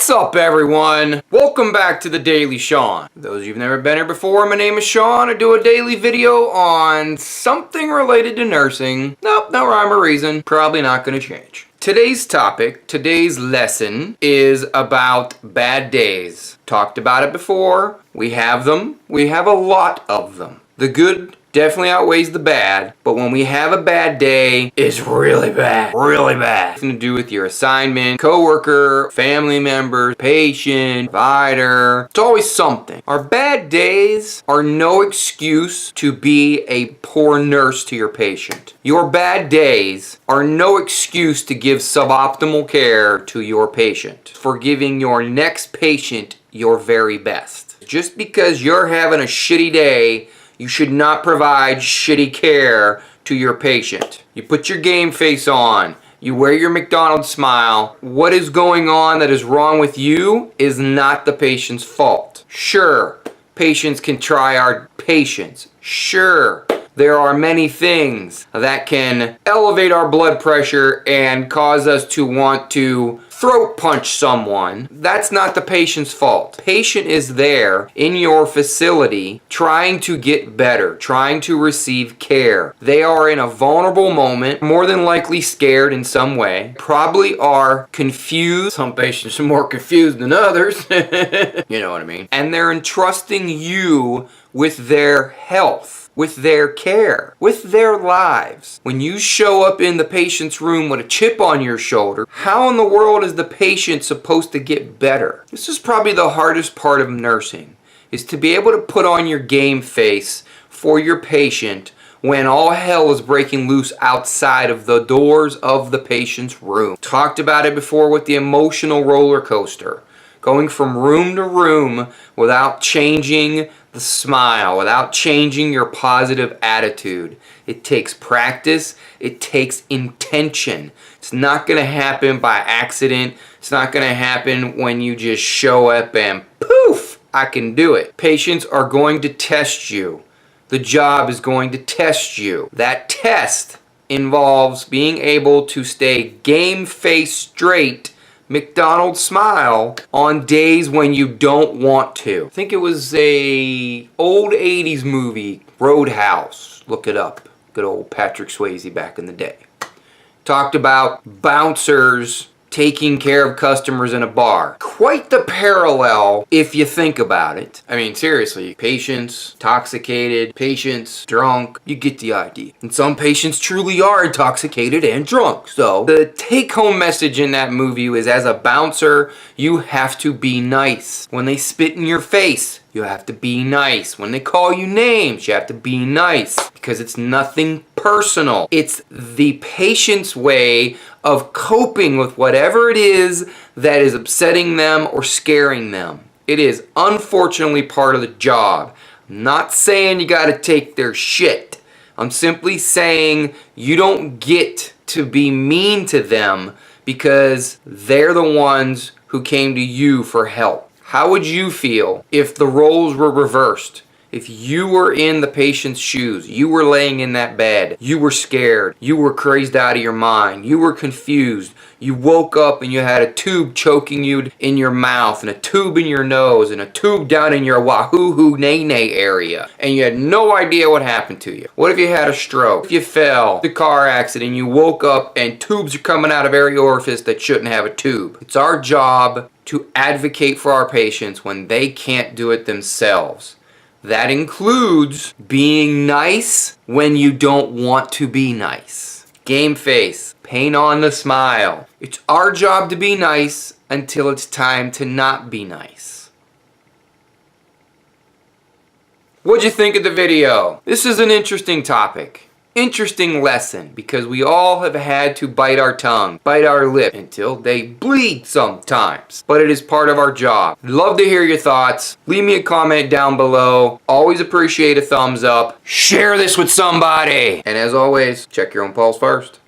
What's up, everyone? Welcome back to the Daily Sean. For those of you who've never been here before, my name is Sean. I do a daily video on something related to nursing. Nope, no rhyme or reason. Probably not going to change. Today's topic, today's lesson, is about bad days. Talked about it before. We have them. We have a lot of them. The good definitely outweighs the bad, but when we have a bad day, it's really bad. Really bad. It's to do with your assignment, coworker, family member, patient, provider. It's always something. Our bad days are no excuse to be a poor nurse to your patient. Your bad days are no excuse to give suboptimal care to your patient, for giving your next patient your very best. Just because you're having a shitty day, you should not provide shitty care to your patient. You put your game face on. You wear your McDonald's smile. What is going on that is wrong with you is not the patient's fault. Sure, patients can try our patience. Sure, there are many things that can elevate our blood pressure and cause us to want to throat punch someone. That's not the patient's fault. Patient is there in your facility trying to get better, trying to receive care. They are in a vulnerable moment, more than likely scared in some way, probably are confused. Some patients are more confused than others. You know what I mean? And they're entrusting you with their health, with their care, with their lives. When you show up in the patient's room with a chip on your shoulder, how in the world is the patient supposed to get better? This is probably the hardest part of nursing, is to be able to put on your game face for your patient when all hell is breaking loose outside of the doors of the patient's room. Talked about it before with the emotional roller coaster. Going from room to room without changing the smile, without changing your positive attitude. It takes practice. It takes intention. It's not going to happen by accident. It's not going to happen when you just show up and poof, I can do it. Patients are going to test you. The job is going to test you. That test involves being able to stay game face straight, McDonald's smile on days when you don't want to. I think it was a old 80s movie, Roadhouse. Look it up. Good old Patrick Swayze back in the day. Talked about bouncers taking care of customers in a bar. Quite the parallel if you think about it. I mean, seriously, patients intoxicated, patients drunk, you get the idea. And some patients truly are intoxicated and drunk. So the take-home message in that movie was, as a bouncer, you have to be nice. When they spit in your face, you have to be nice. When they call you names, you have to be nice, because it's nothing personal. It's the patient's way of coping with whatever it is that is upsetting them or scaring them. It is unfortunately part of the job. I'm not saying you gotta take their shit. I'm simply saying you don't get to be mean to them because they're the ones who came to you for help. How would you feel if the roles were reversed? If you were in the patient's shoes, you were laying in that bed, you were scared, you were crazed out of your mind, you were confused, you woke up and you had a tube choking you in your mouth, and a tube in your nose, and a tube down in your wahoo nay area, and you had no idea what happened to you. What if you had a stroke? If you fell, the car accident, you woke up and tubes are coming out of every orifice that shouldn't have a tube. It's our job to advocate for our patients when they can't do it themselves. That includes being nice when you don't want to be nice. Game face, paint on the smile. It's our job to be nice until it's time to not be nice. What'd you think of the video? This is an interesting topic. Interesting lesson, because we all have had to bite our tongue, bite our lip until they bleed sometimes. But it is part of our job. Love to hear your thoughts. Leave me a comment down below. Always appreciate a thumbs up. Share this with somebody. And as always, check your own pulse first.